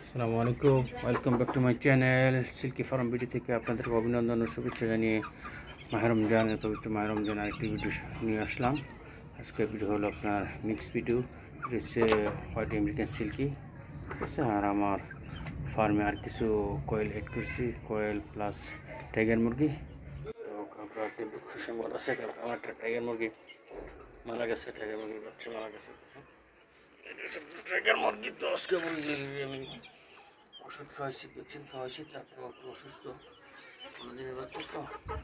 আসসালামু আলাইকুম, welcome back to my channel Silky Farm video থেকে আপনাদেরকে অভিনন্দন ও শুভেচ্ছা জানিয়ে মাহে রমজানের পবিত্র মাহে রমজান আরেকটি ভিডিও নিয়ে আসলাম। আজকের ভিডিও হলো আপনার মিক্স ভিডিও। এটা হচ্ছে হোয়াইট আমেরিকান সিল্কি, ঠিক আছে। আর আমার ফার্মে আর কিছু কয়েল এড করছি, কয়েল প্লাস টাইগার মুরগি। তো আপনার কিন্তু সুসংবাদ আছে, আমার একটা টাইগার মুরগি মারা গেছে, টাইগার মুরগির বাচ্চা মারা গেছে। টাইগার মুরগি তো আজকে মুরগি আমি ওষুধ খাওয়াইছি, ভ্যাকসিন খাওয়াইছি, তারপর একটু অসুস্থ অন্যদিনের বাচ্চা।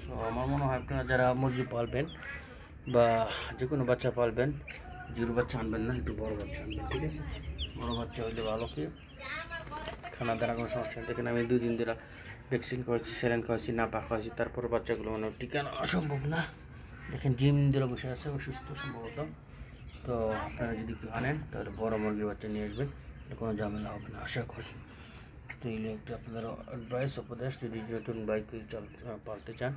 তো আমার মনে হয় আপনারা যারা মুরগি পালবেন বা যে কোনো বাচ্চা পালবেন, জিরো বাচ্চা আনবেন না, একটু বড়ো বাচ্চা আনবেন, ঠিক আছে। বড়ো বাচ্চা হইলে ভালো, কি খানা দানা কোনো সমস্যা নেই। দেখেন আমি 2 দিন ধরে ভ্যাকসিন করেছি, স্যালাইন খাওয়াইছি, নাপা খাওয়াইছি, তারপর বাচ্চাগুলো মানে টিকানো অসম্ভব না। দেখেন জিম ধরে বসে আছে, অসুস্থ সম্ভবত। তো আপনারা যদি কেউ আনেন তাহলে বড়ো মুরগির বাচ্চা নিয়ে আসবেন, কোনো ঝামেলা হবে না আশা করি। তো এই একটা আপনাদের অ্যাডভাইস, উপদেশ, যদি নতুন বাইক পালতে চান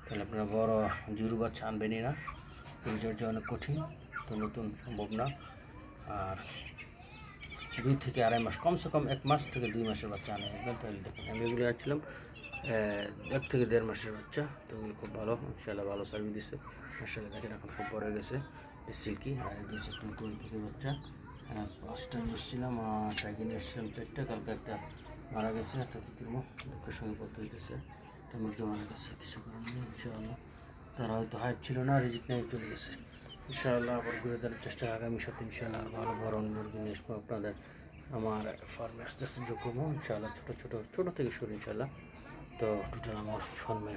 তাহলে আপনারা বড় জিরো বাচ্চা আনবেনই না, পরিচর্যা অনেক কঠিন, তো নতুন সম্ভব না। আর 2 থেকে 2.5 মাস, কমসে কম 1 মাস থেকে 2 মাসের বাচ্চা আনে একদম। তাহলে দেখেন আমি এগুলো আনছিলাম 1 থেকে 1.5 মাসের বাচ্চা, তো এগুলো খুব ভালো, ইনশাআল্লাহ ভালো সার্ভিস দিচ্ছে। মাশাআল্লাহ দেখেন এখন খুব বড় হয়ে গেছে সিল্কি। আর এটা হচ্ছে নতুন থেকে বাচ্চা, 5টা নিয়ে এসেছিলাম, আর টাইগার নিয়ে এসেছিলাম 4টা, কালকে একটা মারা গেছে। তো কী করবো, দুঃখের সঙ্গে করতে হইতেছে, একটা মুরগি মারা গেছে, কিছু করার নেই। ইনশাআল্লাহ তারা হয়তো হাইট ছিল না, রিজিক নিয়ে চলে গেছে। ইনশাআল্লাহ আবার ঘুরে দেওয়ার চেষ্টা, আগামী সপ্তাহে ইনশাআল্লাহ আর ভালো বড় মুরগি নিয়ে আসবো আপনাদের আমার ফার্মে আস্তে আস্তে যোগ করবো ইনশাআল্লাহ, ছোটো থেকে শুরু ইনশাআল্লাহ। তো টোটাল আমার ফার্মে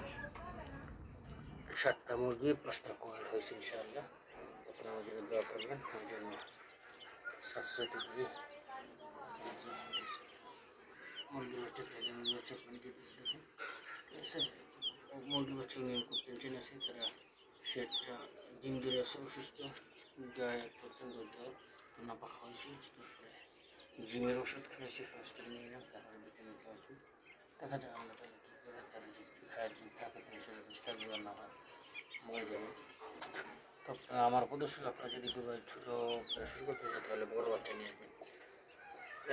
7টা মুরগি 5টা কোয়েল হয়েছে ইনশাআল্লাহ। আপনারা আমার জন্য দোয়া করবেন, আমার জন্য সাবস্ক্রাইব করি। মুরগির বাচ্চা থেকে মুরগির বাচ্চা পানি দিতেছে, দেখুন, ঠিক আছে। মুরগির বাচ্চা নিয়ে খুব টেনশন আছে, তারা সেটটা জিম ধরে আছে, অসুস্থ, গায়ে প্রচণ্ড জ্বর, নাপা খাওয়াইছি, তারপরে জিমের ওষুধ খাওয়াইছি, হসপিটালে নিয়ে গেলাম, তারপরে ভিটামিন খাওয়াইছি। দেখা যায় আল্লাহ তালা কী করে, তারা যদি খায়, যদি থাকে টেনশন থাকবে, আর না হয় মরে যাবে। তো আমার উপদেশ হলো, আপনারা যদি কেউ ছোটো করে শুরু করতে চান তাহলে বড়ো বাচ্চা নিয়ে আসবেন।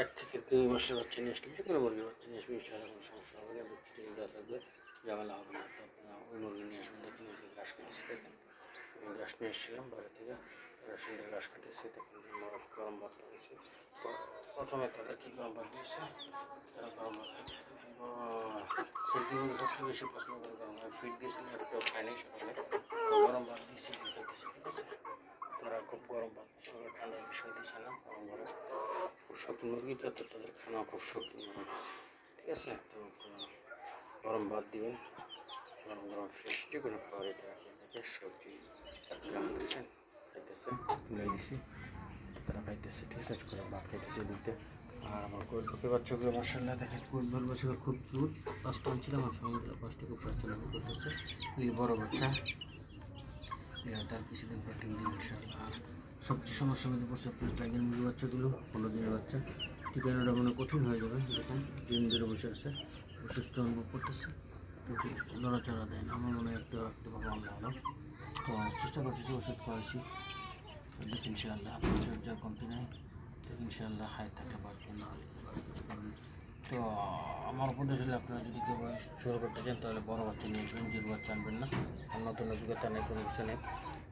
1 থেকে 2 মাসের বাচ্চা নিয়ে আসলে, যে কোনো মুরগির বাচ্চা নিয়ে আসবেন, ইনশাআল্লাহ কোনো সমস্যা হবে না, বিক্রি দেওয়া থাকবে, ঝামেলা হবে না। তো আপনারা ওই মুরগি নিয়ে আসবেন। দেখেন ওই যে ঘাস কাটতেছে, দেখেন আমি ঘাস নিয়ে এসেছিলাম বাইরে থেকে, তারা সুন্দর ঘাস কাটতেছে। দেখেন বরফ গরম ভাত দিয়েছে, প্রথমে তাদের কি গরম ভাত দিয়েছে, তারা গরম ভাত খাইতেছে। দেখেন সিল্কি মুরগি সবচেয়ে বেশি পছন্দ করে গরম ভাত, ফিট দিয়েছিলাম, একটাও খায় নাই সকালে, গরম ভাত দিয়ে সিল্কি খাইতেছে, ঠিক আছে। তারা খুব গরম ভাত, সকালে ঠান্ডার বিষয় দিয়েছে না, গরম গরম শৌখিন মুরগি, তো তাদের খানা খুব শৌখিন মারা গেছে, ঠিক আছে। তো গরম ভাত দিবেন, গরম গরম ফ্রেশ যে কোনো খাবার এটা খেয়ে থাকে, সবজি টাটকা দিয়েছেন, খাইতেছে, তুলে দিছি, তারা খাইতেছে, ঠিক আছে, করে ভাত খাইতেছে দিতে। আর আমার কোয়েল পাখির বাচ্চাগুলো মাশাআল্লাহ দেখেন, কোয়েল বাচ্চাগুলো খুব কিউট, 5টা আনছিলাম, আর সঙ্গে 5টা খুব স্বাচ্ছন্দ্য করতেছে। এই বড় বাচ্চা তার কিছুদিন পর ডিম দিন ইনশাআল্লাহ। আর সবচেয়ে সমস্যার মধ্যে পড়ছে আপনার টাইগার মুরগির বাচ্চাগুলো, 15 দিনের বাচ্চা, ঠিকানাটা মনে কঠিন হয়ে যাবে। দেখুন দিন ধরে বসে আছে, অসুস্থ অনুভব করতেছে, নড়াচড়া দেয় না, আমার মনে হয় একটু রাখতে পারবো আমরা ভালো। তো চেষ্টা করতেছি, ওষুধ খাওয়াইছি, দেখি ইনশাআল্লাহ পরিচর্যার কমতি নেই, দেখি ইনশাআল্লাহ হাই থাকে বাঁচবেন, না হলে কিছু করবেন। তো আমার উপদেশ হলে আপনারা যদি কেউ শুরু করতে চান তাহলে বড়ো বাচ্চা নিয়ে আসবেন, জিরো বাচ্চা আনবেন না। আর নতুন অভিজ্ঞতা নেই, কোনো কিছু নেই,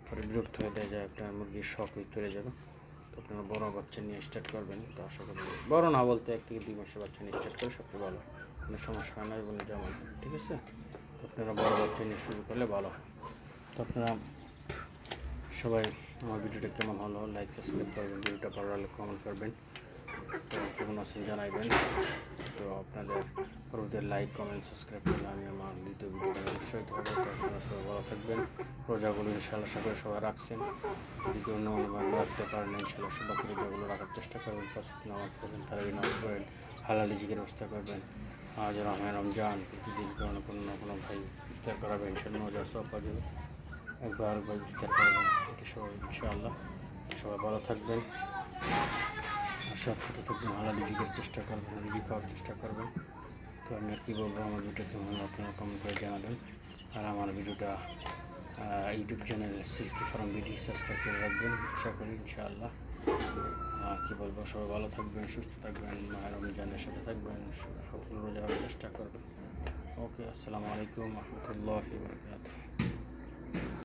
পরে বিরক্ত হয়ে দেয় যায়, আপনার মুরগির শখ চলে যাবে। তো আপনারা বড়ো বাচ্চা নিয়ে স্টার্ট করবেন, তো আশা করি বড়ো না বলতে 1 থেকে 2 মাসের বাচ্চা নিয়ে স্টার্ট করে সবচেয়ে ভালো, কোনো সমস্যা হয় না বলে যেমন, ঠিক আছে। তো আপনারা বড়ো বাচ্চা নিয়ে শুরু করলে ভালো। তো আপনারা সবাই আমার ভিডিওটা কেমন হলো লাইক সাবস্ক্রাইব করবেন, ভিডিওটা ভালো লাগলে কমেন্ট করবেন, তো কেমন আছেন জানাইবেন। তো আপনাদের পরবর্তী লাইক কমেন্ট সাবস্ক্রাইব করলে আমি আমার দ্বিতীয় ভিডিওটা অবশ্যই হবে। তো আপনারা সবাই ভালো থাকবেন, রোজাগুলো ইনশাআল্লাহ আশা করে সবাই রাখছেন, যদি কেউ অন্যভাবে রাখতে পারেন ইনশাআল্লাহ সবাই রোজাগুলো রাখার চেষ্টা করবেন, প্রস্তুত নামাজ পড়বেন, তারাবি নামাজ পড়েন, হালাল রিজিকের ব্যবস্থা করবেন। আজ রমজান প্রতিদিন কোনো না কোনো ভাই ইফতার করাবেন, ইনশাআল্লাহ রোজা সব পাবে, একবার ইফতার করবেন, এটা সবাই ইনশাআল্লাহ। সবাই ভালো থাকবেন, সব খেতে থাকবেন, হালাল রিজিকের চেষ্টা করবেন, রিজিক খাওয়ার চেষ্টা করবেন। তো আমি আর কী বলবো, আমার ভিডিও কেমন আপনারা কমেন্ট করে জানাবেন। আর আমার ভিডিওটা YouTube channel Silky Farm video subscribe করে রাখবেন, আশা করি ইনশাআল্লাহ। কী বলবো, সবাই ভালো থাকবেন, সুস্থ থাকবেন, মাহে রমজান জ্ঞানের সাথে থাকবেন, সবগুলো রোজা রাখার চেষ্টা করবেন। ওকে, আসসালামু আলাইকুম রহমতুল্লাহি ওয়া বারাকাতুহু।